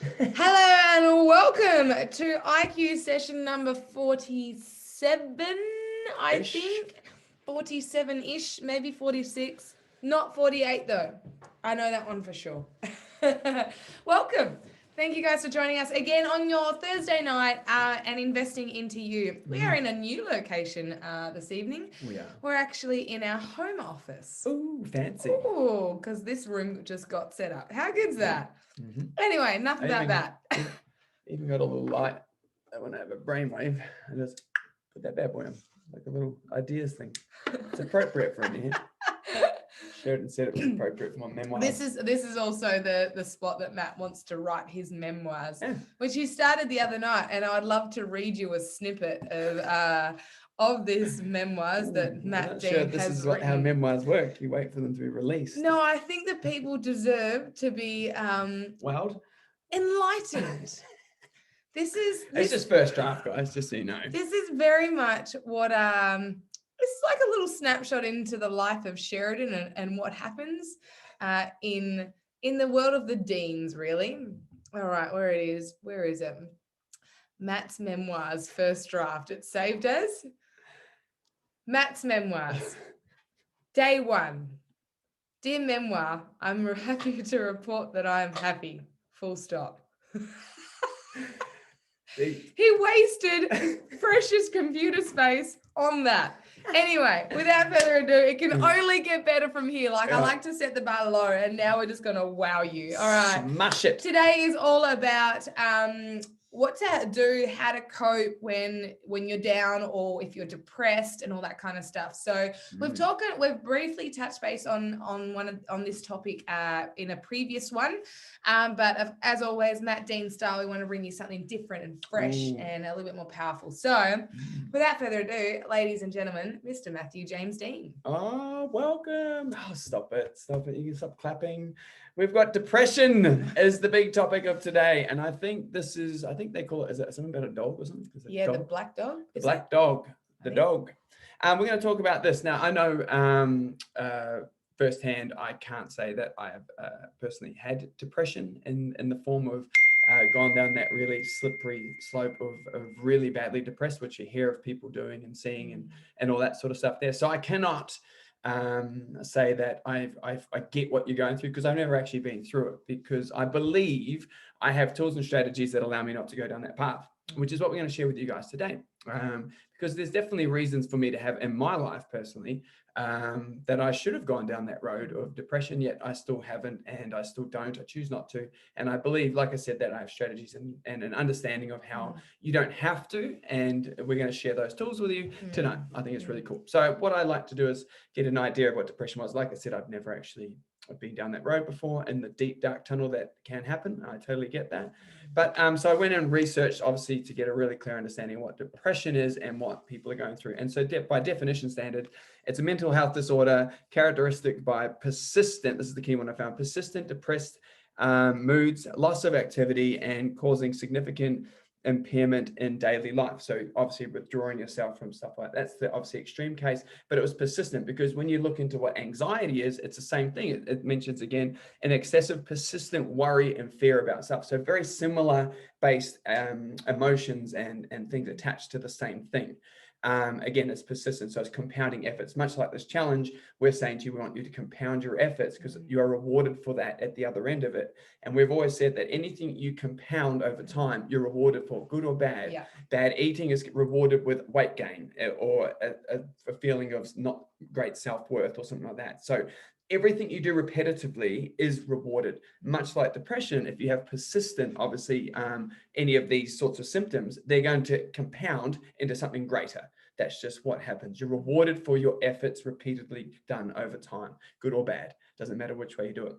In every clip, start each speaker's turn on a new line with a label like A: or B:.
A: Hello and welcome to IQ session number 47, I think. 47-ish, maybe 46. Not 48 though. I know that one for sure. Welcome. Thank you guys for joining us again on your Thursday night and investing into you. We are in a new location this evening.
B: We are.
A: We're actually in our home office.
B: Ooh, fancy.
A: Ooh, because this room just got set up. How good's that?
B: Mm-hmm.
A: Anyway, enough about that.
B: Even got a little light. I want to have a brainwave. I just put that bad boy on, like a little ideas thing. It's appropriate for me. Sheridan said it was appropriate for my memoirs.
A: This is also the spot that Matt wants to write his memoirs,
B: Yeah.
A: which he started the other night, and I'd love to read you a snippet of this memoirs that Matt Dean
B: sure this
A: has
B: is
A: written.
B: how memoirs work. You wait for them to be released.
A: No, I think that people deserve to be
B: Wild,
A: enlightened.
B: It's just first draft, guys. Just so you know.
A: This is very much what it's like a little snapshot into the life of Sheridan and what happens in the world of the Deans, really. All right, where it is. Where is it? Matt's memoirs, first draft. It's saved as Matt's memoirs. Day 1. Dear memoir, I'm happy to report that I am happy. Full stop. He wasted precious computer space on that. Anyway, without further ado, it can only get better from here. Like, I like to set the bar low, and now we're just going to wow you. All right.
B: Smash it.
A: Today is all about what to do, how to cope when you're down or if you're depressed and all that kind of stuff. So we've briefly touched base on this topic in a previous one. But as always, Matt Dean style, we want to bring you something different and fresh and a little bit more powerful. So without further ado, ladies and gentlemen, Mr. Matthew James Dean.
B: Oh, welcome. Oh, stop it. You can stop clapping. We've got depression is the big topic of today. And I think they call it, is that something about a dog or something?
A: Yeah, the black dog.
B: The black dog. The dog. We're going to talk about this. Now, I know firsthand, I can't say that I have personally had depression in the form of gone down that really slippery slope of really badly depressed, which you hear of people doing and seeing and all that sort of stuff there. So I cannot say that I get what you're going through because I've never actually been through it, because I believe I have tools and strategies that allow me not to go down that path, which is what we're going to share with you guys today. Because there's definitely reasons for me to have in my life personally that I should have gone down that road of depression, yet I still haven't, and I still don't. I choose not to. And I believe, like I said, that I have strategies and an understanding of how you don't have to. And we're going to share those tools with you tonight. I think it's really cool. So what I like to do is get an idea of what depression was. Like I said, I've never actually been down that road before, in the deep, dark tunnel that can happen. I totally get that. But so I went and researched, obviously, to get a really clear understanding of what depression is and what people are going through. And so by definition standard, it's a mental health disorder characteristic by persistent, this is the key one I found, persistent depressed moods, loss of activity, and causing significant impairment in daily life. So obviously withdrawing yourself from stuff like that. That's the obviously extreme case, but it was persistent, because when you look into what anxiety is, it's the same thing. It mentions again an excessive persistent worry and fear about stuff. So very similar based emotions and things attached to the same thing. Again, it's persistent, so it's compounding efforts. Much like this challenge, we're saying to you, we want you to compound your efforts because you are rewarded for that at the other end of it. And we've always said that anything you compound over time, you're rewarded for, good or bad. Yeah. Bad eating is rewarded with weight gain or a feeling of not great self-worth or something like that. So everything you do repetitively is rewarded. Much like depression, if you have persistent, obviously, any of these sorts of symptoms, they're going to compound into something greater. That's just what happens. You're rewarded for your efforts repeatedly done over time, good or bad. Doesn't matter which way you do it.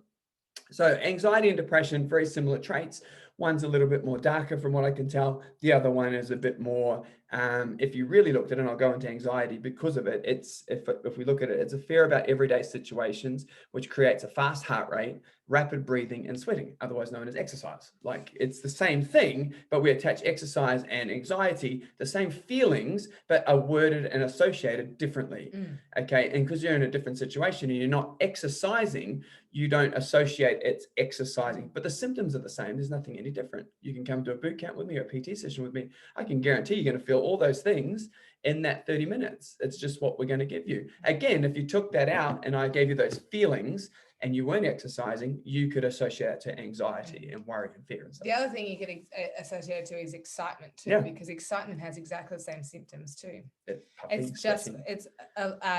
B: So anxiety and depression, very similar traits. One's a little bit more darker from what I can tell. The other one is a bit more, if you really looked at it, and I'll go into anxiety because of it, it's if we look at it, it's a fear about everyday situations, which creates a fast heart rate, rapid breathing, and sweating, otherwise known as exercise. Like, it's the same thing, but we attach exercise and anxiety, the same feelings, but are worded and associated differently. Okay, and because you're in a different situation and you're not exercising, you don't associate it's exercising, but the symptoms are the same. There's nothing any completely different. You can come to a boot camp with me or a PT session with me. I can guarantee you're going to feel all those things in that 30 minutes. It's just what we're going to give you. Again, if you took that out and I gave you those feelings and you weren't exercising, you could associate it to anxiety and worry and fear and stuff.
A: The other thing you could associate it to is excitement too,
B: Yeah.
A: because excitement has exactly the same symptoms too.
B: Puffing,
A: It's just,
B: sweating.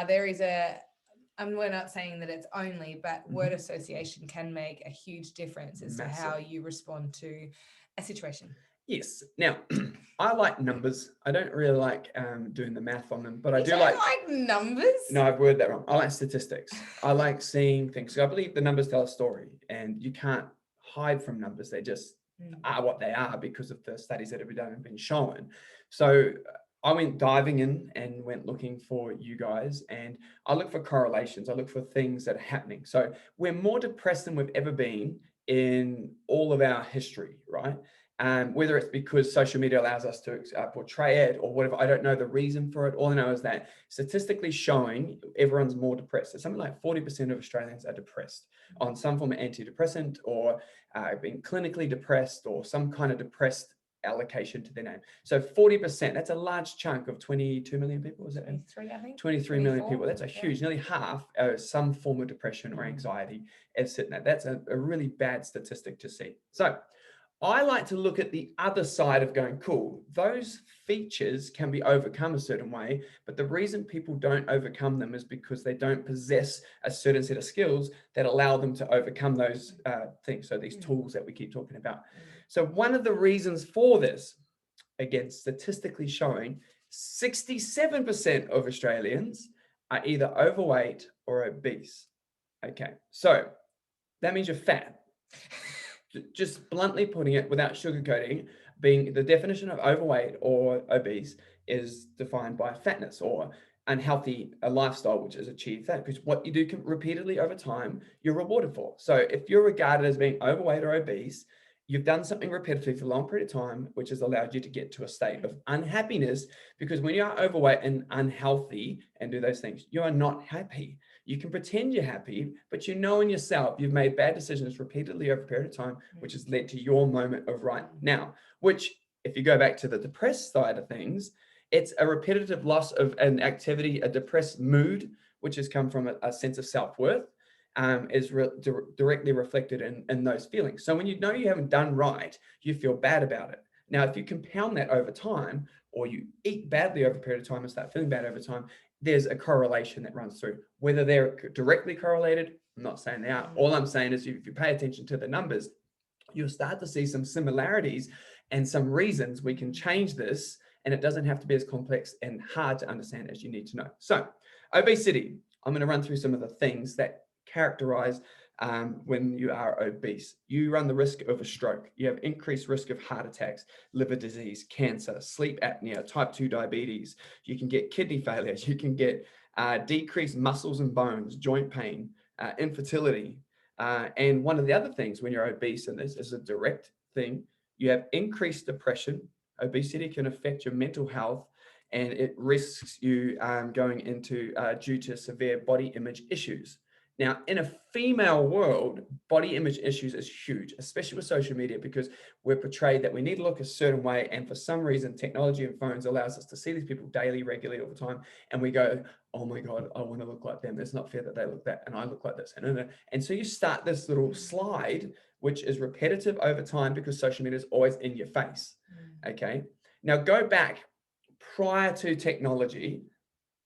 A: there is we're not saying that it's only, but word association can make a huge difference as to how you respond to a situation.
B: Yes. Now, I like numbers. I don't really like doing the math on them, but I do
A: like numbers.
B: No, I've worded that wrong. I like statistics. I like seeing things. So I believe the numbers tell a story, and you can't hide from numbers. They just are what they are because of the studies that have been done and been shown. So I went diving in and went looking for you guys, and I look for correlations. I look for things that are happening. So we're more depressed than we've ever been in all of our history, right? Whether it's because social media allows us to portray it or whatever, I don't know the reason for it. All I know is that statistically showing everyone's more depressed. So something like 40% of Australians are depressed on some form of antidepressant or being clinically depressed or some kind of depressed allocation to their name. So 40%, that's a large chunk of 22 million people, is it?
A: 23, I think.
B: 23 million people. That's a huge, nearly half some form of depression or anxiety is sitting there. That's a really bad statistic to see. So I like to look at the other side of going, cool, those features can be overcome a certain way, but the reason people don't overcome them is because they don't possess a certain set of skills that allow them to overcome those things. So these tools that we keep talking about. So one of the reasons for this, again, statistically showing 67% of Australians are either overweight or obese. Okay, so that means you're fat. Just bluntly putting it, without sugarcoating, being the definition of overweight or obese is defined by fatness or unhealthy lifestyle, which is achieved fat. Because what you do repeatedly over time, you're rewarded for. So if you're regarded as being overweight or obese, you've done something repetitively for a long period of time, which has allowed you to get to a state of unhappiness. Because when you are overweight and unhealthy and do those things, you are not happy. You can pretend you're happy, but you know in yourself you've made bad decisions repeatedly over a period of time, which has led to your moment of right now, which if you go back to the depressed side of things, it's a repetitive loss of an activity, a depressed mood, which has come from a sense of self-worth, is directly reflected in those feelings. So when you know you haven't done right, you feel bad about it. Now, if you compound that over time, or you eat badly over a period of time and start feeling bad over time, there's a correlation that runs through. Whether they're directly correlated, I'm not saying they are. All I'm saying is if you pay attention to the numbers, you'll start to see some similarities and some reasons we can change this, and it doesn't have to be as complex and hard to understand as you need to know. So, obesity, I'm going to run through some of the things that characterize when you are obese. You run the risk of a stroke. You have increased risk of heart attacks, liver disease, cancer, sleep apnea, type 2 diabetes. You can get kidney failure. You can get decreased muscles and bones, joint pain, infertility. And one of the other things when you're obese, and this is a direct thing, you have increased depression. Obesity can affect your mental health, and it risks you going into due to severe body image issues. Now, in a female world, body image issues is huge, especially with social media, because we're portrayed that we need to look a certain way. And for some reason, technology and phones allows us to see these people daily, regularly, all the time. And we go, oh my God, I want to look like them. It's not fair that they look that and I look like this. And so you start this little slide, which is repetitive over time because social media is always in your face. Okay. Now go back prior to technology,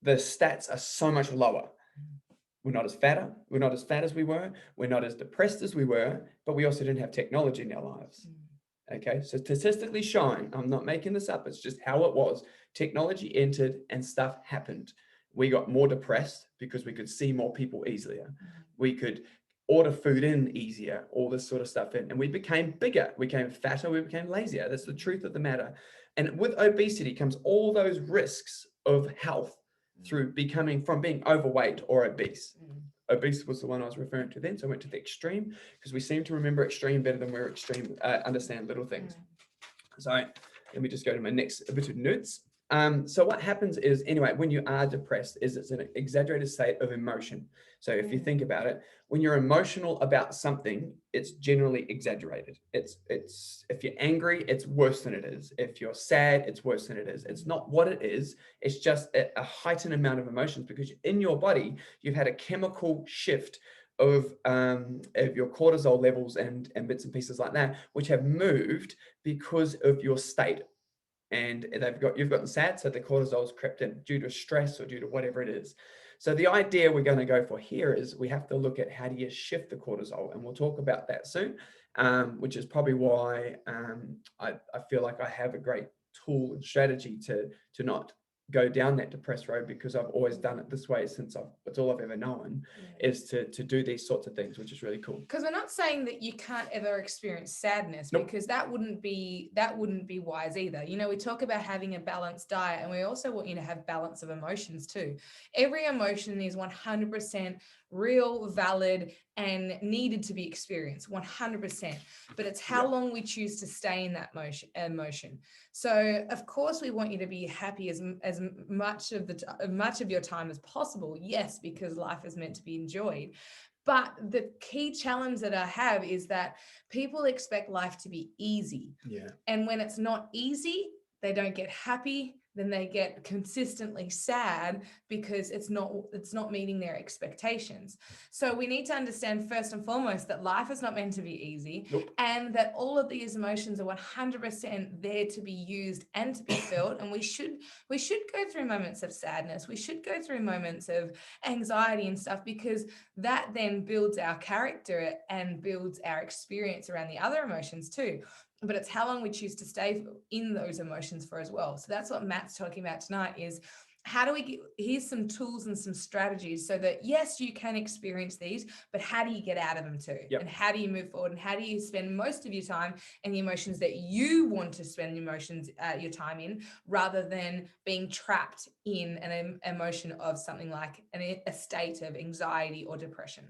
B: the stats are so much lower. We're not as fat as we were. We're not as depressed as we were, but we also didn't have technology in our lives. Okay, so statistically showing, I'm not making this up, it's just how it was. Technology entered and stuff happened. We got more depressed because we could see more people easier. We could order food in easier, all this sort of stuff. And we became bigger, we became fatter, we became lazier. That's the truth of the matter. And with obesity comes all those risks of health through from being overweight or obese. Obese was the one I was referring to then. So I went to the extreme because we seem to remember extreme better than we're extreme, understand little things. So let me just go to my next bit of notes. So what happens is, anyway, when you are depressed, is it's an exaggerated state of emotion. So if you think about it, when you're emotional about something, it's generally exaggerated. It's if you're angry, it's worse than it is. If you're sad, it's worse than it is. It's not what it is. It's just a heightened amount of emotions, because in your body, you've had a chemical shift of your cortisol levels and bits and pieces like that, which have moved because of your state. And you've gotten sad, so the cortisol's crept in due to stress or due to whatever it is. So the idea we're going to go for here is we have to look at how do you shift the cortisol, and we'll talk about that soon, which is probably why I feel like I have a great tool and strategy to not go down that depressed road, because I've always done it this way since it's all I've ever known, is to do these sorts of things, which is really cool.
A: Because we're not saying that you can't ever experience sadness,
B: Nope.
A: because that wouldn't be wise either. You know, we talk about having a balanced diet, and we also want you to have balance of emotions too. Every emotion is 100% real, valid, and needed to be experienced 100%. But it's how long we choose to stay in that emotion. So of course we want you to be happy as much of your time as possible. Yes, because life is meant to be enjoyed. But the key challenge that I have is that people expect life to be easy.
B: Yeah.
A: And when it's not easy, they don't get happy, then they get consistently sad because it's not meeting their expectations. So we need to understand first and foremost that life is not meant to be easy.
B: Nope.
A: And that all of these emotions are 100% there to be used and to be felt. And we should go through moments of sadness. We should go through moments of anxiety and stuff, because that then builds our character and builds our experience around the other emotions too. But it's how long we choose to stay in those emotions for as well. So that's what Matt's talking about tonight, is how do we here's some tools and some strategies so that, yes, you can experience these, but how do you get out of them too?
B: Yep.
A: And how do you move forward? And how do you spend most of your time in the emotions that you want to spend your time in, rather than being trapped in an emotion of something like a state of anxiety or depression?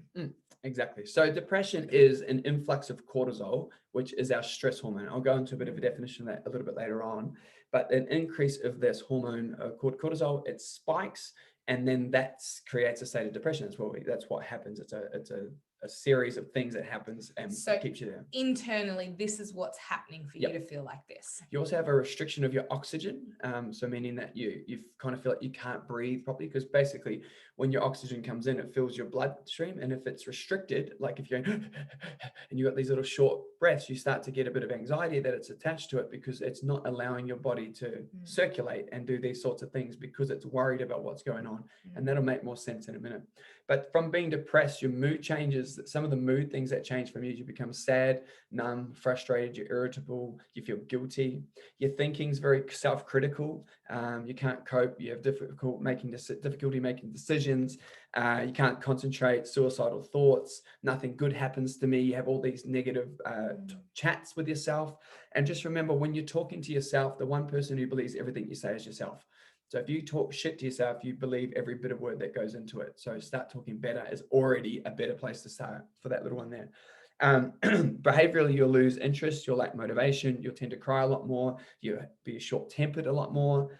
B: Exactly. So depression is an influx of cortisol, which is our stress hormone. I'll go into a bit of a definition of that a little bit later on, but an increase of this hormone called cortisol, it spikes, and then that creates a state of depression. That's what happens. It's a series of things that happens and
A: So
B: keeps you there.
A: Internally, this is what's happening for you to feel like this.
B: You also have a restriction of your oxygen, so meaning that you kind of feel like you can't breathe properly, because basically when your oxygen comes in, it fills your bloodstream, and if it's restricted, like if you're going and you got these little short breaths, you start to get a bit of anxiety that it's attached to it, because it's not allowing your body to circulate and do these sorts of things, because it's worried about what's going on. And that'll make more sense in a minute. But from being depressed, your mood changes. Some of the mood things that change from you become sad, numb, frustrated, you're irritable, you feel guilty, your thinking's very self-critical, you can't cope, you have difficulty making decisions, you can't concentrate, suicidal thoughts, nothing good happens to me, you have all these negative chats with yourself. And just remember, when you're talking to yourself, the one person who believes everything you say is yourself. So if you talk shit to yourself, you believe every bit of word that goes into it. So start talking better is already a better place to start for that little one there. Behaviorally, you'll lose interest, you'll lack motivation, you'll tend to cry a lot more, you'll be short-tempered a lot more,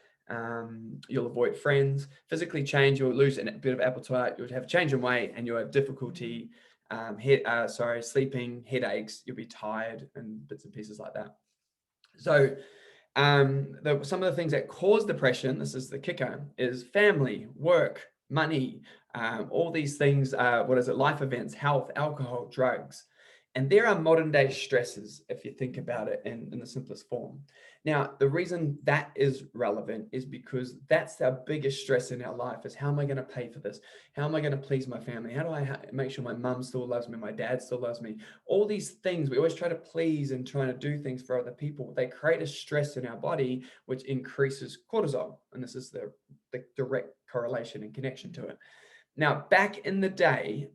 B: you'll avoid friends. Physically change, you'll lose a bit of appetite, you'll have change in weight, and you'll have difficulty sleeping, headaches, you'll be tired, and bits and pieces like that. So some of the things that cause depression, this is the kicker, is family, work, money, all these things, life events, health, alcohol, drugs. And there are modern day stresses, if you think about it in the simplest form. Now, the reason that is relevant is because that's our biggest stress in our life, is how am I going to pay for this? How am I going to please my family? How do I make sure my mum still loves me? My dad still loves me? All these things, we always try to please and trying to do things for other people. They create a stress in our body, which increases cortisol. And this is the direct correlation and connection to it. Now, back in the day,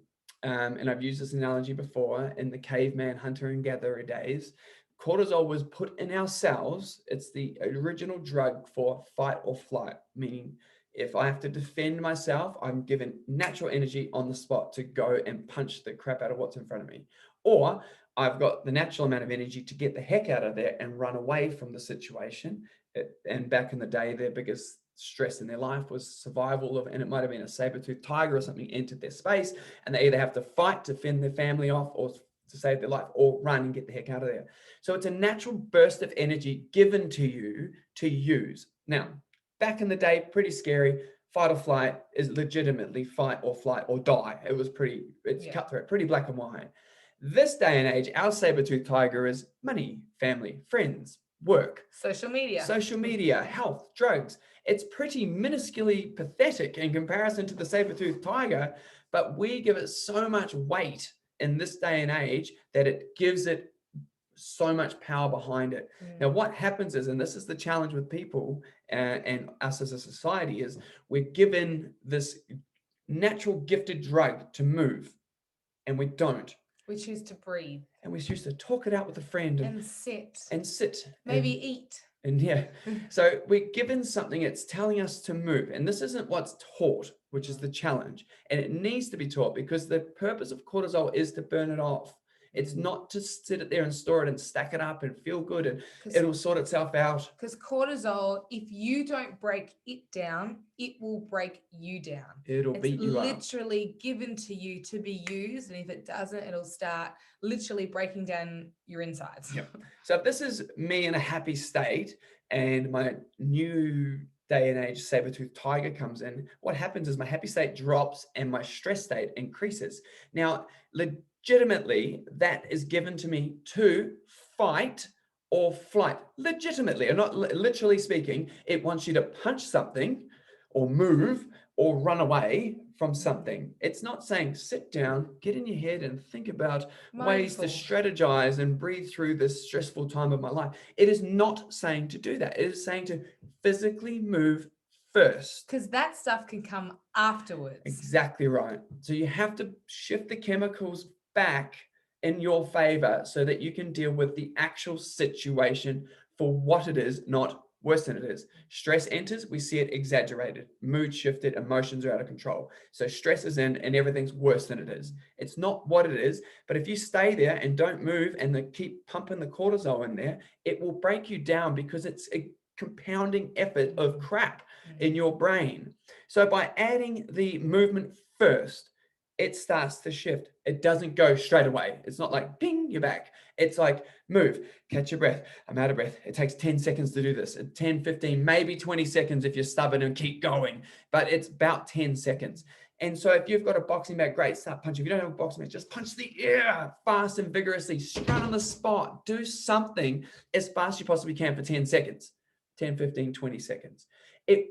B: and I've used this analogy before, in the caveman hunter and gatherer days, cortisol was put in our cells. It's the original drug for fight or flight, meaning if I have to defend myself, I'm given natural energy on the spot to go and punch the crap out of what's in front of me. Or I've got the natural amount of energy to get the heck out of there and run away from the situation. And back in the day, their biggest stress in their life was survival of, and it might have been a saber-toothed tiger or something entered their space, and they either have to fight to fend their family off or to save their life, or run and get the heck out of there. So it's a natural burst of energy given to you to use. Now, back in the day, pretty scary. Fight or flight is legitimately fight or flight or die. It's cutthroat, pretty black and white. This day and age, our saber-toothed tiger is money, family, friends, work,
A: social
B: media, health, drugs. It's pretty minusculely pathetic in comparison to the saber-toothed tiger, but we give it so much weight in this day and age that it gives it so much power behind it. Now, what happens is, and this is the challenge with people and us as a society, is we're given this natural gifted drug to move, and we don't.
A: We choose to breathe.
B: And we choose to talk it out with a friend
A: and sit.
B: Maybe
A: eat.
B: And yeah, so we're given something, it's telling us to move. And this isn't what's taught, which is the challenge. And it needs to be taught because the purpose of cortisol is to burn it off. It's not to sit it there and store it and stack it up and feel good and it'll sort itself out.
A: Because cortisol, if you don't break it down, it will break you down.
B: It'll beat you up.
A: It's literally given to you to be used. And if it doesn't, it'll start literally breaking down your insides.
B: Yep. So if this is me in a happy state and my new day and age saber-toothed tiger comes in, what happens is my happy state drops and my stress state increases. Now, legitimately, that is given to me to fight or flight. Legitimately, and not literally speaking, it wants you to punch something or move or run away from something. It's not saying sit down, get in your head and think about ways to strategize and breathe through this stressful time of my life. It is not saying to do that. It is saying to physically move first.
A: Because that stuff can come afterwards.
B: Exactly right. So you have to shift the chemicals back in your favor so that you can deal with the actual situation for what it is, not worse than it is. Stress enters, we see it exaggerated, mood shifted, emotions are out of control. So stress is in and everything's worse than it is. It's not what it is, but if you stay there and don't move and they keep pumping the cortisol in there, it will break you down because it's a compounding effort of crap in your brain. So by adding the movement first, it starts to shift. It doesn't go straight away. It's not like, ping, you're back. It's like, move, catch your breath. I'm out of breath. It takes 10 seconds to do this. 10, 15, maybe 20 seconds if you're stubborn and keep going. But it's about 10 seconds. And so if you've got a boxing bag, great, start punching. If you don't have a boxing bag, just punch the air fast and vigorously, strut on the spot. Do something as fast as you possibly can for 10 seconds, 10, 15, 20 seconds.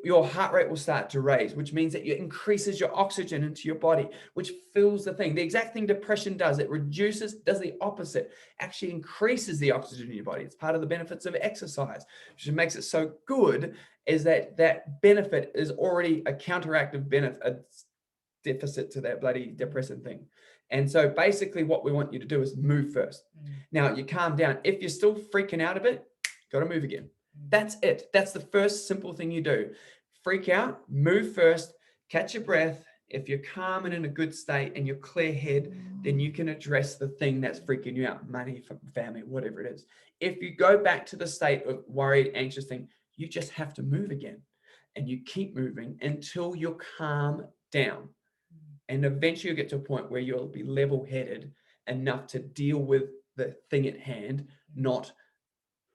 B: Your heart rate will start to raise, which means that it increases your oxygen into your body, which fills the thing. The exact thing depression does, it does the opposite, actually increases the oxygen in your body. It's part of the benefits of exercise, which makes it so good is that that benefit is already a counteractive benefit, a deficit to that bloody depressing thing. And so basically what we want you to do is move first. Now you calm down. If you're still freaking out a bit, got to move again. That's it. That's the first simple thing you do. Freak out, move first, catch your breath. If you're calm and in a good state and you're clear head, then you can address the thing that's freaking you out, money, family, whatever it is. If you go back to the state of worried, anxious thing, you just have to move again. And you keep moving until you're calm down. And eventually you'll get to a point where you'll be level-headed enough to deal with the thing at hand, not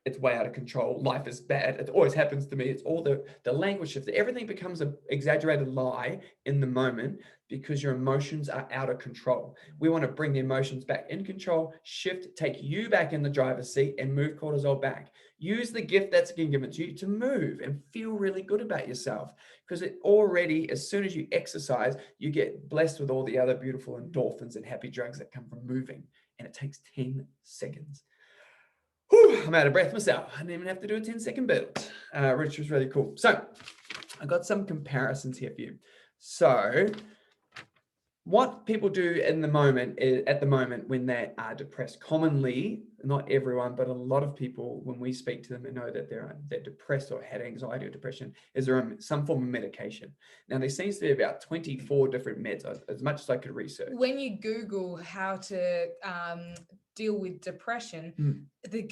B: it's way out of control. Life is bad. It always happens to me. It's all the language shift. Everything becomes an exaggerated lie in the moment because your emotions are out of control. We want to bring the emotions back in control, shift, take you back in the driver's seat and move cortisol back. Use the gift that's been given to you to move and feel really good about yourself because it already, as soon as you exercise, you get blessed with all the other beautiful endorphins and happy drugs that come from moving. And it takes 10 seconds. Whew, I'm out of breath myself. I didn't even have to do a 10-second build, which was really cool. So I got some comparisons here for you. So what people do at the moment when they are depressed, commonly, not everyone, but a lot of people, when we speak to them and know that they're depressed or had anxiety or depression, is they're on some form of medication. Now, there seems to be about 24 different meds, as much as I could research.
A: When you Google how to deal with depression, the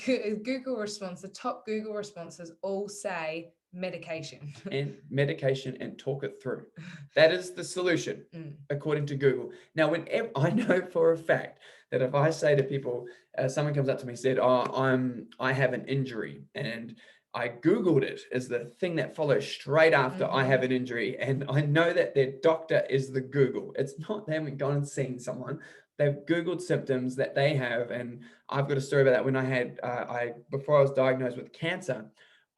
A: Google response, the top Google responses all say medication.
B: And medication and talk it through. That is the solution, according to Google. Now, whenever I know for a fact that if I say to people, someone comes up to me and said, "Oh, I have an injury," and I Googled it as the thing that follows straight after I have an injury, and I know that their doctor is the Google. It's not they haven't gone and seen someone. They've Googled symptoms that they have, and I've got a story about that. When I had, before I was diagnosed with cancer,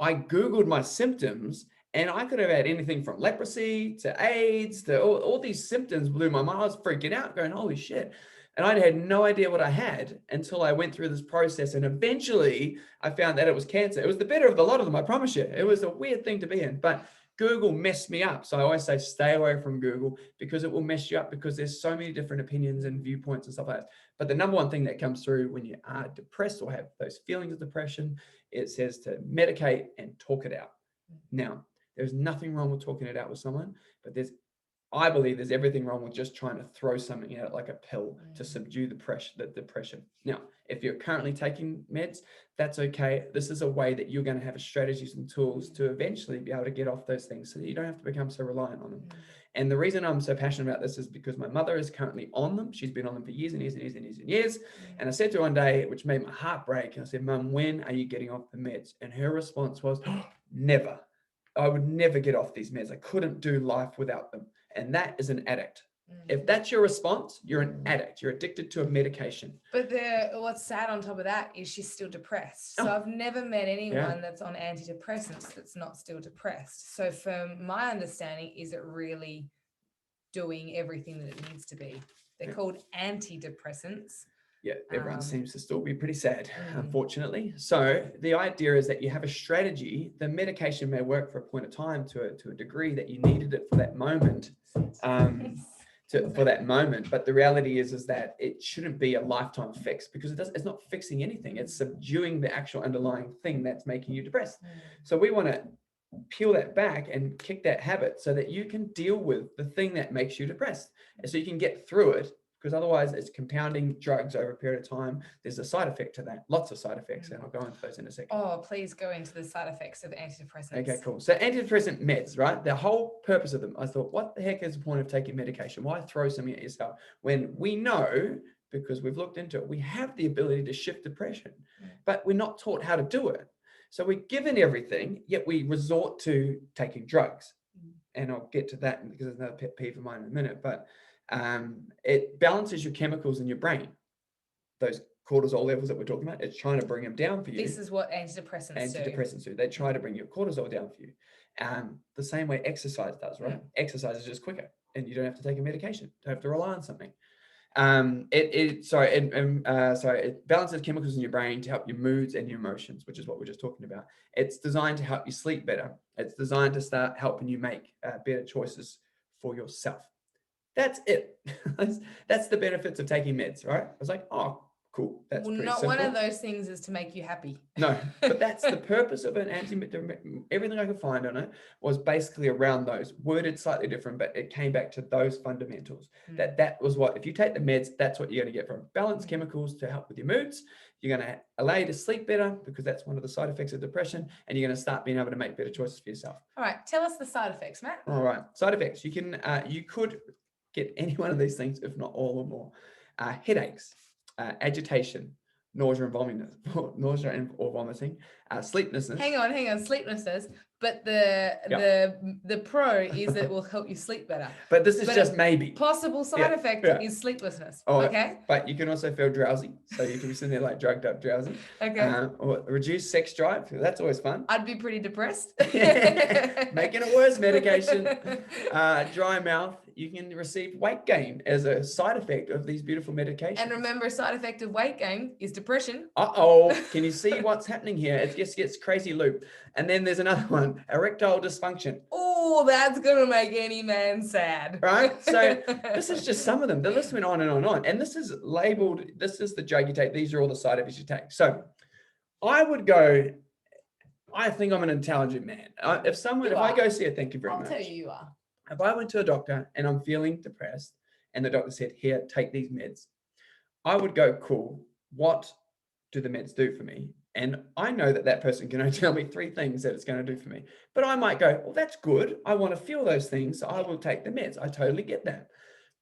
B: I Googled my symptoms, and I could have had anything from leprosy to AIDS to all these symptoms blew my mind. I was freaking out, going, "Holy shit." And I had no idea what I had until I went through this process. And eventually I found that it was cancer. It was the better of the lot of them, I promise you. It was a weird thing to be in, but Google messed me up. So I always say, stay away from Google because it will mess you up because there's so many different opinions and viewpoints and stuff like that. But the number one thing that comes through when you are depressed or have those feelings of depression, it says to medicate and talk it out. Now, there's nothing wrong with talking it out with someone, but I believe there's everything wrong with just trying to throw something out like a pill to subdue the depression. Now, if you're currently taking meds, that's okay. This is a way that you're going to have strategies and tools to eventually be able to get off those things so that you don't have to become so reliant on them. And the reason I'm so passionate about this is because my mother is currently on them. She's been on them for years and years and years and years and years. And I said to her one day, which made my heart break, I said, "Mum, when are you getting off the meds?" And her response was, "Never. I would never get off these meds. I couldn't do life without them." And that is an addict. If that's your response, you're an addict. You're addicted to a medication.
A: But what's sad on top of that is she's still depressed. So I've never met anyone that's on antidepressants that's not still depressed. So from my understanding, is it really doing everything that it needs to be? They're called antidepressants.
B: Yeah, everyone seems to still be pretty sad, unfortunately. So the idea is that you have a strategy. The medication may work for a point of time to a degree that you needed it for that moment, But the reality is that it shouldn't be a lifetime fix because it's not fixing anything. It's subduing the actual underlying thing that's making you depressed. So we want to peel that back and kick that habit so that you can deal with the thing that makes you depressed, and so you can get through it. Because otherwise it's compounding drugs over a period of time. There's a side effect to that, lots of side effects, and I'll go into those in a second.
A: Oh, please go into the side effects of antidepressants.
B: Okay, cool. So antidepressant meds, right? The whole purpose of them, I thought, what the heck is the point of taking medication? Why throw something at yourself when we know, because we've looked into it, we have the ability to shift depression, but we're not taught how to do it. So we're given everything, yet we resort to taking drugs. And I'll get to that because there's another pet peeve of mine in a minute, but it balances your chemicals in your brain. Those cortisol levels that we're talking about, it's trying to bring them down for you.
A: This is what antidepressants do.
B: They try to bring your cortisol down for you. The same way exercise does, right? Exercise is just quicker and you don't have to take a medication. You don't have to rely on something. It balances chemicals in your brain to help your moods and your emotions, which is what we're just talking about. It's designed to help you sleep better. It's designed to start helping you make better choices for yourself. That's it. That's the benefits of taking meds, right? I was like, oh, cool. That's pretty simple.
A: One of those things is to make you happy.
B: No, but that's the purpose of an everything I could find on it was basically around those, worded slightly different, but it came back to those fundamentals. That was what, if you take the meds, that's what you're going to get from balanced chemicals to help with your moods. You're going to allow you to sleep better because that's one of the side effects of depression, and you're going to start being able to make better choices for yourself.
A: All right, tell us the side effects, Matt.
B: All right, side effects. You could get any one of these things, if not all or more. Headaches, agitation, nausea and vomiting, sleeplessness.
A: Hang on, sleeplessness. But the pro is that it will help you sleep better.
B: But this is just maybe.
A: Possible side effect is sleeplessness.
B: Oh,
A: okay.
B: But you can also feel drowsy. So you can be sitting there like drugged up drowsy.
A: Okay.
B: Or reduce sex drive. That's always fun.
A: I'd be pretty depressed.
B: Making it worse, medication. Dry mouth. You can receive weight gain as a side effect of these beautiful medications.
A: And remember, a side effect of weight gain is depression.
B: Can you see what's happening here? It just gets crazy loop. And then there's another one, erectile dysfunction.
A: Oh, that's going to make any man sad.
B: Right? So this is just some of them. The list went on and on and on. And this is labeled, this is the drug you take. These are all the side effects you take. So I think I'm an intelligent man. If I go see thank you very much.
A: I'll tell you are.
B: If I went to a doctor and I'm feeling depressed and the doctor said, here, take these meds, I would go, cool. what do the meds do for me? And I know that that person can only tell me 3 things that it's going to do for me. But I might go, well, that's good. I want to feel those things, so I will take the meds. I totally get that.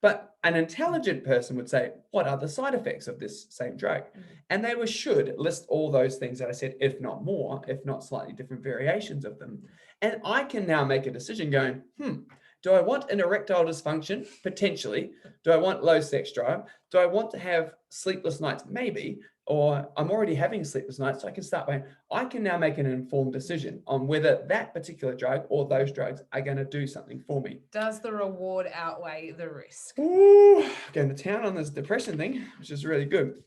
B: But an intelligent person would say, what are the side effects of this same drug? And they should list all those things that I said, if not more, if not slightly different variations of them. And I can now make a decision going, do I want an erectile dysfunction? Potentially. Do I want low sex drive? Do I want to have sleepless nights? Maybe. Or I'm already having sleepless nights, so I can start by, I can now make an informed decision on whether that particular drug or those drugs are going to do something for me.
A: Does the reward outweigh the risk?
B: Ooh, going to town on this depression thing, which is really good.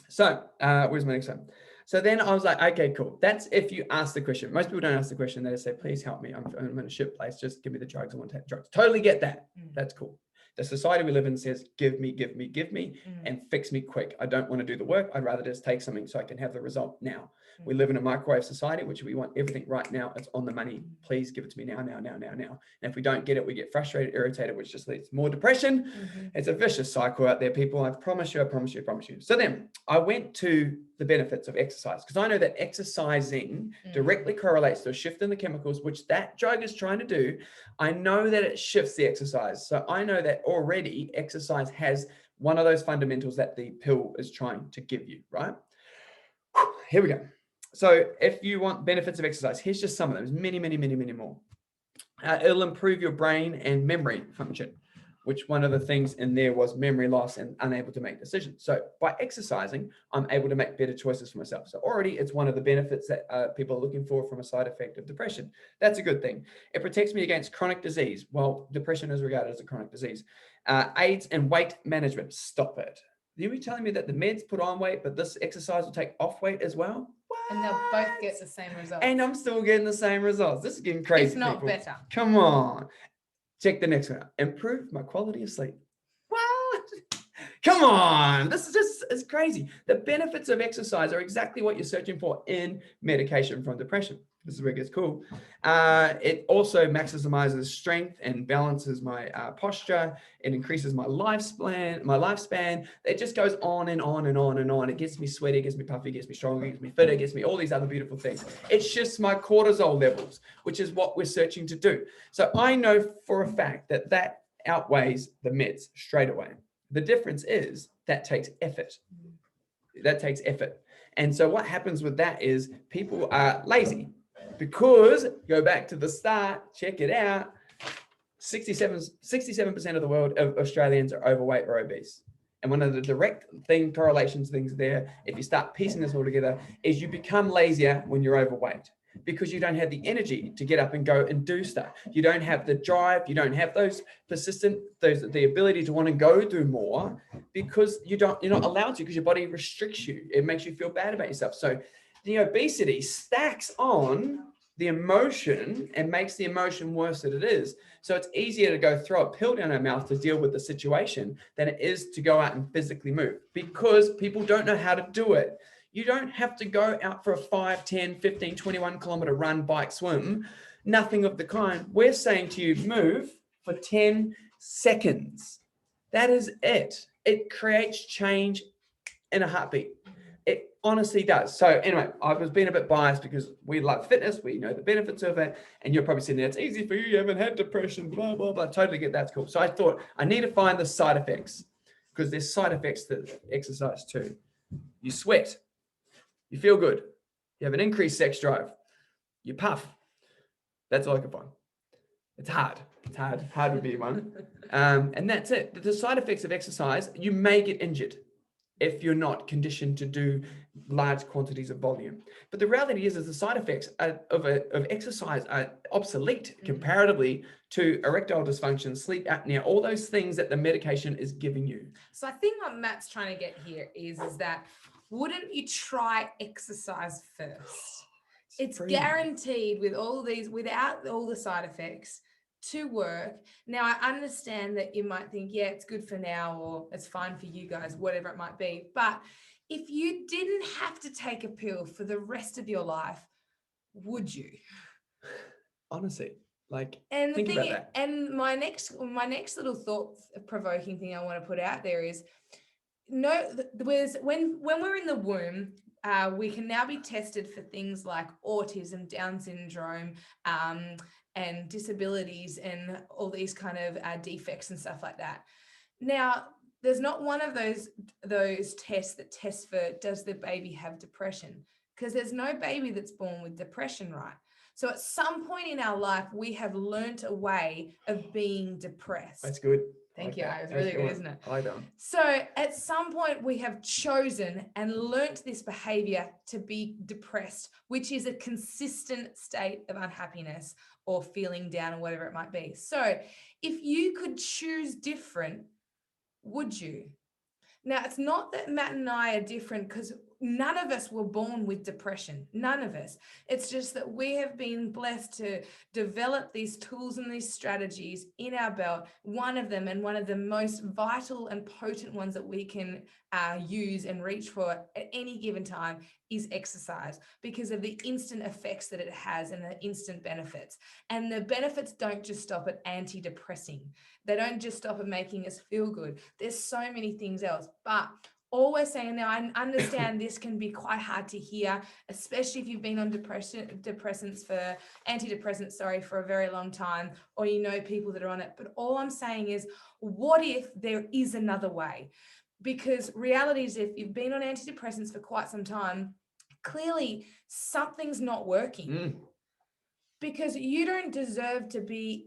B: So where's my next one? So then I was like, okay, cool. That's if you ask the question. Most people don't ask the question. They just say, please help me. I'm in a shit place. Just give me the drugs. I want to take drugs. Totally get that. That's cool. The society we live in says, give me, and fix me quick. I don't want to do the work. I'd rather just take something so I can have the result now. We live in a microwave society, which we want everything right now. It's on the money. Please give it to me now. And if we don't get it, we get frustrated, irritated, which just leads to more depression. It's a vicious cycle out there, people. I promise you. So then I went to the benefits of exercise, because I know that exercising directly correlates to a shift in the chemicals, which that drug is trying to do. I know that it shifts the exercise. So I know that already exercise has one of those fundamentals that the pill is trying to give you, right? Here we go. So if you want benefits of exercise, here's just some of them. There's many more. It'll improve your brain and memory function, which one of the things in there was memory loss and unable to make decisions. So by exercising, I'm able to make better choices for myself. So already it's one of the benefits that people are looking for from a side effect of depression. That's a good thing. It protects me against chronic disease. Well, depression is regarded as a chronic disease. Aids in weight management. Stop it. You'll be telling me that the meds put on weight, but this exercise will take off weight as well? What?
A: And they'll both get the same results.
B: And I'm still getting the same results. This is getting crazy,
A: if not
B: people.
A: better.
B: Come on. Check the next one out. Improve my quality of sleep. What? Come on. This is just, it's crazy. The benefits of exercise are exactly what you're searching for in medication from depression. This is where it gets cool. It also maximizes strength and balances my posture. It increases my lifespan. It just goes on and on and on and on. It gets me sweaty, it gets me puffy, it gets me stronger, it gets me fitter, it gets me all these other beautiful things. It shifts my cortisol levels, which is what we're searching to do. So I know for a fact that that outweighs the meds straight away. The difference is that takes effort. And so what happens with that is people are lazy. Because, go back to the start, check it out, 67% of the world of Australians are overweight or obese. And one of the direct correlations things there, if you start piecing this all together, is you become lazier when you're overweight, because you don't have the energy to get up and go and do stuff. You don't have the drive. You don't have the ability to want to go do more, because you're not allowed to, because your body restricts you. It makes you feel bad about yourself. So the obesity stacks on the emotion and makes the emotion worse than it is. So it's easier to go throw a pill down our mouth to deal with the situation than it is to go out and physically move, because people don't know how to do it. You don't have to go out for a 5, 10, 15, 21 kilometer run, bike, swim, nothing of the kind. We're saying to you, move for 10 seconds. That is it. It creates change in a heartbeat. It honestly does. So anyway, I was being a bit biased because we love fitness. We know the benefits of it. And you're probably sitting there, it's easy for you. You haven't had depression, blah, blah, blah. Totally get that's cool. So I thought I need to find the side effects, because there's side effects to exercise too. You sweat. You feel good. You have an increased sex drive. You puff. That's all I can find. It's hard. It's hard to be one. And that's it. The side effects of exercise, you may get injured if you're not conditioned to do large quantities of volume. But the reality is the side effects of exercise are obsolete comparatively to erectile dysfunction, sleep apnea, all those things that the medication is giving you.
A: So I think what Matt's trying to get here is that wouldn't you try exercise first? It's guaranteed with all these, without all the side effects, to work. Now, I understand that you might think, yeah, it's good for now, or it's fine for you guys, whatever it might be. But if you didn't have to take a pill for the rest of your life, would you?
B: Honestly, like,
A: and
B: think
A: the thing,
B: about that.
A: And my next little thought-provoking thing I want to put out there is, no, there's when we're in the womb, we can now be tested for things like autism, Down syndrome, um, and disabilities, and all these kind of defects and stuff like that. Now, there's not one of those tests that tests for does the baby have depression, because there's no baby that's born with depression, right? So at some point in our life, we have learnt a way of being depressed.
B: That's good.
A: Thank you.
B: That.
A: It's really good, isn't it?
B: I like that one.
A: So at some point, we have chosen and learnt this behavior to be depressed, which is a consistent state of unhappiness or feeling down or whatever it might be. So if you could choose different, would you? Now, it's not that Matt and I are different, because none of us were born with depression. None of us. It's just that we have been blessed to develop these tools and these strategies in our belt. One of them, and one of the most vital and potent ones that we can use and reach for at any given time, is exercise, because of the instant effects that it has and the instant benefits. And the benefits don't just stop at antidepressing. They don't just stop at making us feel good. There's so many things else. But all we're saying now, I understand this can be quite hard to hear, especially if you've been on antidepressants for a very long time, or you know people that are on it. But all I'm saying is, what if there is another way? Because reality is, if you've been on antidepressants for quite some time, clearly something's not working. Because you don't deserve to be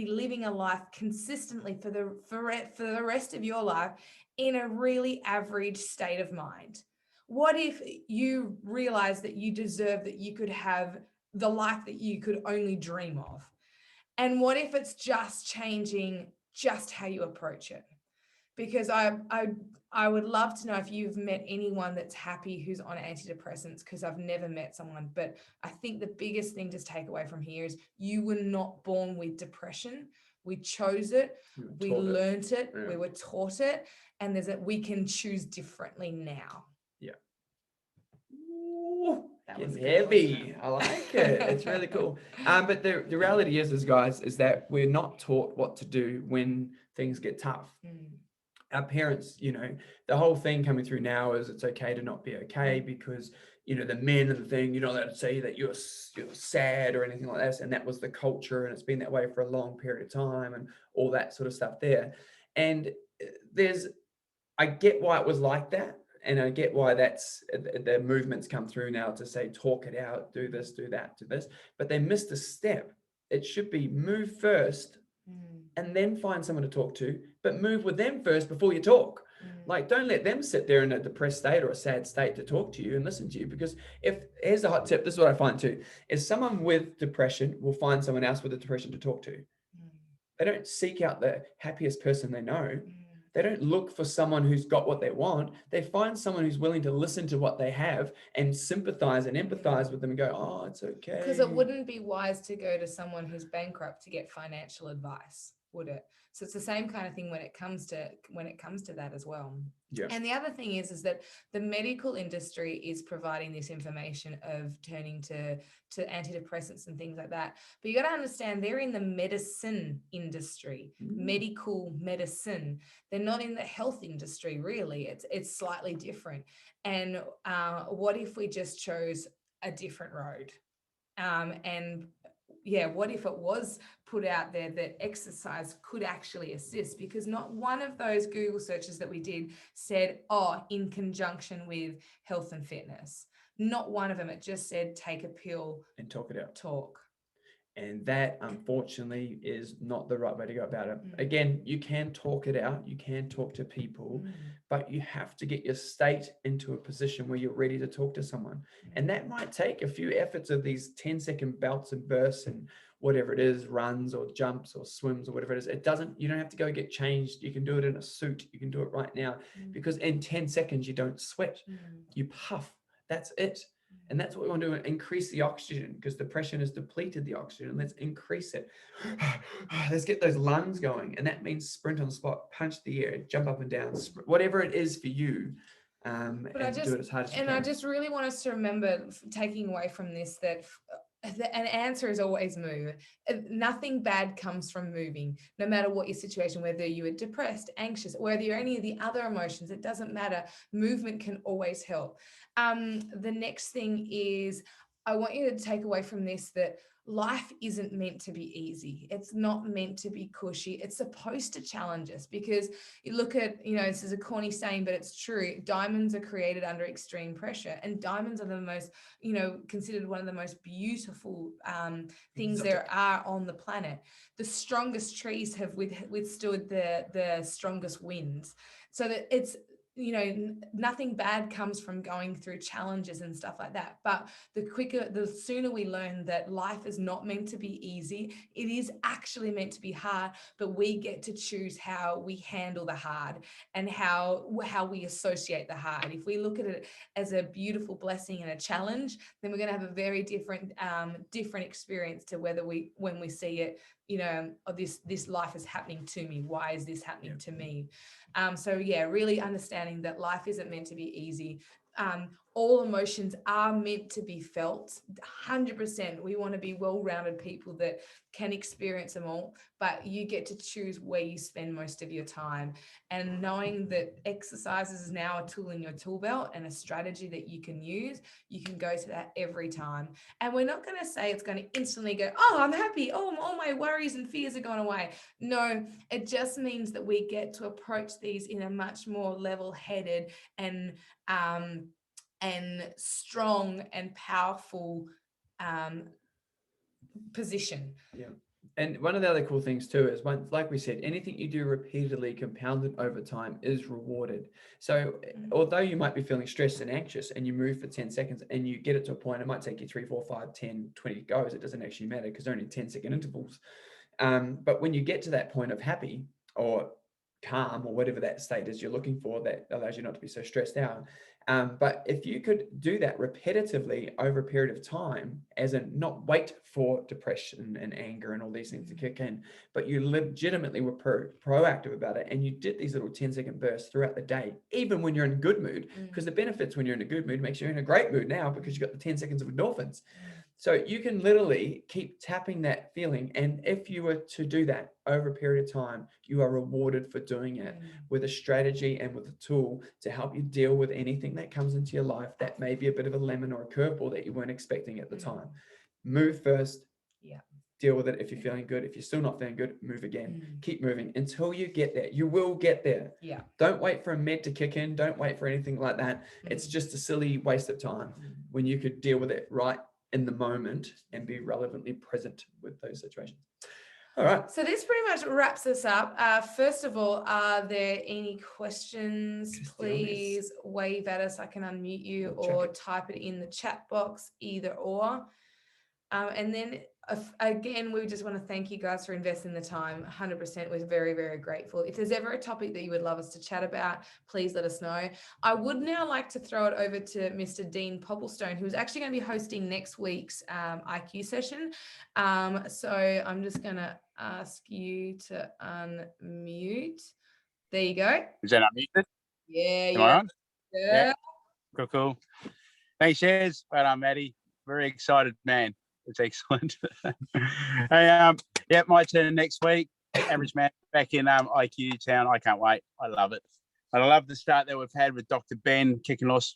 A: living a life consistently for the rest of your life in a really average state of mind. What if you realize that you deserve, that you could have the life that you could only dream of? And what if it's just changing just how you approach it? Because I would love to know if you've met anyone that's happy who's on antidepressants, because I've never met someone. But I think the biggest thing to take away from here is you were not born with depression. We chose it. We learned it. Yeah. We were taught it. And we can choose differently now.
B: Yeah. Ooh, it's heavy. I like it. It's really cool. But the reality is guys, is that we're not taught what to do when things get tough. Our parents, the whole thing coming through now is it's okay to not be okay, because, the men and the thing, you're not allowed to say that you're sad or anything like that. And that was the culture, and it's been that way for a long period of time, and all that sort of stuff there. And I get why it was like that. And I get why that's the movements come through now to say, talk it out, do this, do that, do this. But they missed a step. It should be move first and then find someone to talk to, but move with them first before you talk. Like, don't let them sit there in a depressed state or a sad state to talk to you and listen to you. Because here's a hot tip, this is what I find too, is someone with depression will find someone else with a depression to talk to. They don't seek out the happiest person they know. They don't look for someone who's got what they want. They find someone who's willing to listen to what they have and sympathize and empathize with them and go, oh, it's okay.
A: Because it wouldn't be wise to go to someone who's bankrupt to get financial advice, would it? So it's the same kind of thing when it comes to that as well.
B: Yeah.
A: And the other thing is that the medical industry is providing this information of turning to antidepressants and things like that. But you got to understand, they're in the medicine industry, medical medicine. They're not in the health industry, really. It's slightly different. And what if we just chose a different road? What if it was put out there that exercise could actually assist? Because not one of those Google searches that we did said, in conjunction with health and fitness. Not one of them. It just said, take a pill
B: and talk it out.
A: Talk.
B: And that, unfortunately, is not the right way to go about it. Again, you can talk it out. You can talk to people, but you have to get your state into a position where you're ready to talk to someone. And that might take a few efforts of these 10-second bouts and bursts and whatever it is, runs or jumps or swims or whatever it is. You don't have to go get changed. You can do it in a suit. You can do it right now, because in 10 seconds, you don't sweat. You puff. That's it. And that's what we want to do, increase the oxygen, because depression has depleted the oxygen. Let's increase it. Let's get those lungs going. And that means sprint on the spot, punch the air, jump up and down, whatever it is for you. Do it as hard as you can.
A: I just really want us to remember, taking away from this, that an answer is always move. Nothing bad comes from moving, no matter what your situation, whether you are depressed, anxious, whether you're any of the other emotions, it doesn't matter. Movement can always help. The next thing is, I want you to take away from this that life isn't meant to be easy. It's not meant to be cushy. It's supposed to challenge us, because you look at, this is a corny saying, but it's true. Diamonds are created under extreme pressure, and diamonds are the most, considered one of the most beautiful things there are on the planet. The strongest trees have withstood the strongest winds. So that it's, nothing bad comes from going through challenges and stuff like that. But the sooner we learn that life is not meant to be easy, it is actually meant to be hard, but we get to choose how we handle the hard and how we associate the hard. If we look at it as a beautiful blessing and a challenge, then we're going to have a very different experience to when we see it, this life is happening to me. Why is this happening to me? Really understanding that life isn't meant to be easy. All emotions are meant to be felt 100%. We want to be well-rounded people that can experience them all, but you get to choose where you spend most of your time. And knowing that exercise is now a tool in your tool belt and a strategy that you can use, you can go to that every time. And we're not going to say it's going to instantly go, oh, I'm happy. Oh, all my worries and fears are gone away. No, it just means that we get to approach these in a much more level-headed and strong and powerful position.
B: Yeah. And one of the other cool things too is, like we said, anything you do repeatedly, compounded over time, is rewarded. So although you might be feeling stressed and anxious and you move for 10 seconds and you get it to a point, it might take you 3, 4, 5, 10, 20 goes. It doesn't actually matter because they're only 10-second intervals. But when you get to that point of happy or calm or whatever that state is you're looking for, that allows you not to be so stressed out. But if you could do that repetitively over a period of time, as in not wait for depression and anger and all these things to kick in, but you legitimately were proactive about it, and you did these little 10-second bursts throughout the day, even when you're in a good mood, because the benefits when you're in a good mood makes you in a great mood now, because you got the 10 seconds of endorphins. So you can literally keep tapping that feeling. And if you were to do that over a period of time, you are rewarded for doing it with a strategy and with a tool to help you deal with anything that comes into your life that may be a bit of a lemon or a curveball that you weren't expecting at the time. Move first.
A: Yeah.
B: Deal with it if you're feeling good. If you're still not feeling good, move again. Keep moving until you get there. You will get there.
A: Yeah.
B: Don't wait for a med to kick in. Don't wait for anything like that. It's just a silly waste of time when you could deal with it right in the moment and be relevantly present with those situations. All right.
A: So this pretty much wraps us up. First of all, are there any questions? Please wave at us. I can unmute you or type it in the chat box, either or. And then again, we just want to thank you guys for investing the time. 100%. We're very, very grateful. If there's ever a topic that you would love us to chat about, please let us know. I would now like to throw it over to Mr. Dean Popplestone, who's actually going to be hosting next week's IQ session. So I'm just going to ask you to unmute. There you go.
C: Is that unmuted?
A: Yeah.
C: Am I on? Yeah. Cool. Thanks, Shez. Well done, Maddie. Very excited, man. It's excellent. Hey, my turn next week. Average man back in IQ town. I can't wait. I love it. And I love the start that we've had with Dr. Ben kicking us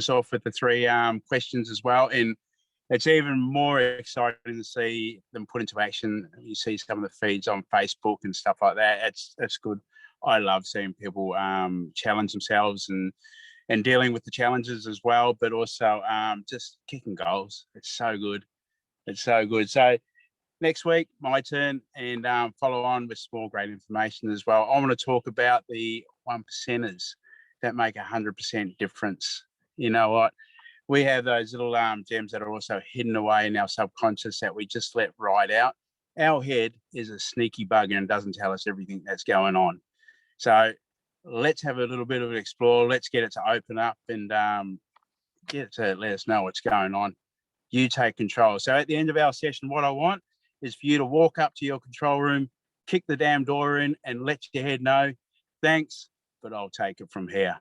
C: off with the 3 questions as well. And it's even more exciting to see them put into action. You see some of the feeds on Facebook and stuff like that. That's good. I love seeing people challenge themselves and dealing with the challenges as well, but also just kicking goals. It's so good. It's so good. So next week, my turn, and follow on with some more great information as well. I want to talk about the 1%ers that make 100% difference. You know what? We have those little gems that are also hidden away in our subconscious that we just let ride out. Our head is a sneaky bugger and doesn't tell us everything that's going on. So let's have a little bit of an explore. Let's get it to open up and get it to let us know what's going on. You take control. So at the end of our session, what I want is for you to walk up to your control room, kick the damn door in, and let your head know, thanks, but I'll take it from here.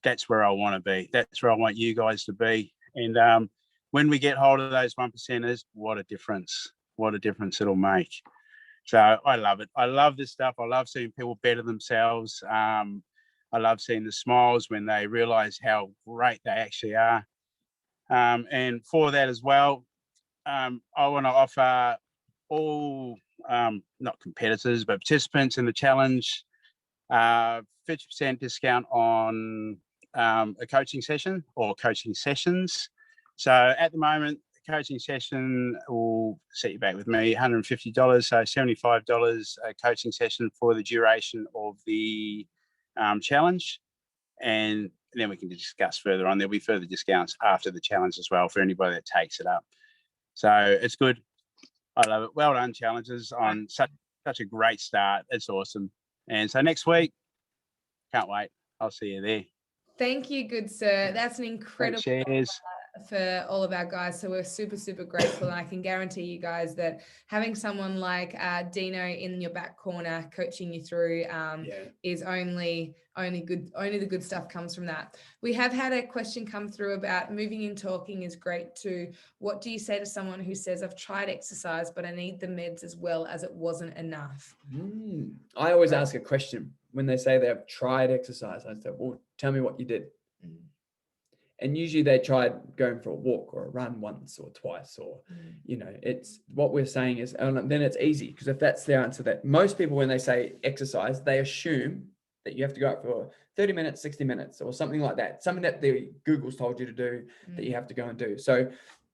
C: That's where I want to be. That's where I want you guys to be. And when we get hold of those 1%ers, what a difference it'll make. So I love it. I love this stuff. I love seeing people better themselves. I love seeing the smiles when they realize how great they actually are. And for that as well, I want to offer all, not competitors, but participants in the challenge, 50% discount on a coaching session or coaching sessions. So at the moment, the coaching session will set you back with me $150, so $75 a coaching session for the duration of the challenge. And then we can discuss further on. There'll be further discounts after the challenge as well for anybody that takes it up. So it's good. I love it. Well done, challengers, on such a great start. It's awesome. And so next week, can't wait. I'll see you there.
A: Thank you, good sir. That's an incredible
C: Cheers.
A: for all of our guys. So we're super, super grateful. And I can guarantee you guys that having someone like Dino in your back corner coaching you through is only good. Only the good stuff comes from that. We have had a question come through about moving and talking is great too. What do you say to someone who says, I've tried exercise, but I need the meds as well as it wasn't enough?
B: I always ask a question when they say they've tried exercise. I say, well, tell me what you did. And usually they tried going for a walk or a run once or twice, or, it's what we're saying is, and then it's easy, because if that's the answer, that most people, when they say exercise, they assume that you have to go out for 30 minutes, 60 minutes or something like that. Something that the Google's told you to do that you have to go and do. So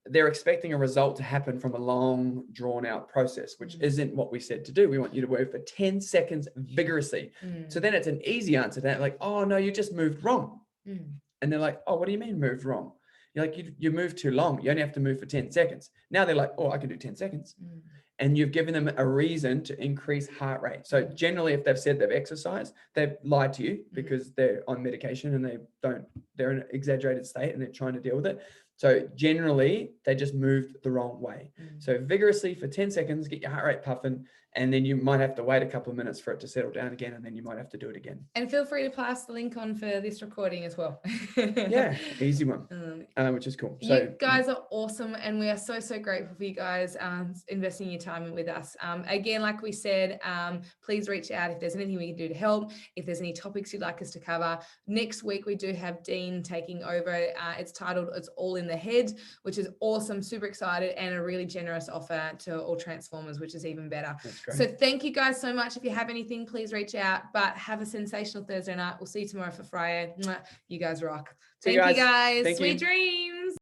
B: they're expecting a result to happen from a long drawn out process, which isn't what we said to do. We want you to work for 10 seconds vigorously. So then it's an easy answer to that. Like, oh no, you just moved wrong. And they're like, oh, what do you mean moved wrong? You're like, you moved too long. You only have to move for 10 seconds. Now they're like, oh, I can do 10 seconds. And you've given them a reason to increase heart rate. So generally, if they've said they've exercised, they've lied to you because they're on medication and they're in an exaggerated state and they're trying to deal with it. So generally, they just moved the wrong way. So vigorously for 10 seconds, get your heart rate puffing, and then you might have to wait a couple of minutes for it to settle down again, and then you might have to do it again. And
A: feel free to pass the link on for this recording as well.
B: Yeah, easy one, which is cool. So
A: you guys are awesome, and we are so, so grateful for you guys investing your time with us. Again, like we said, please reach out if there's anything we can do to help, if there's any topics you'd like us to cover. Next week, we do have Dean taking over. It's titled It's All in the Head, which is awesome, super excited, and a really generous offer to all Transformers, which is even better. So thank you guys so much. If you have anything, please reach out, but have a sensational Thursday night. We'll see you tomorrow for Friday. You guys rock. Thank you guys. Sweet dreams.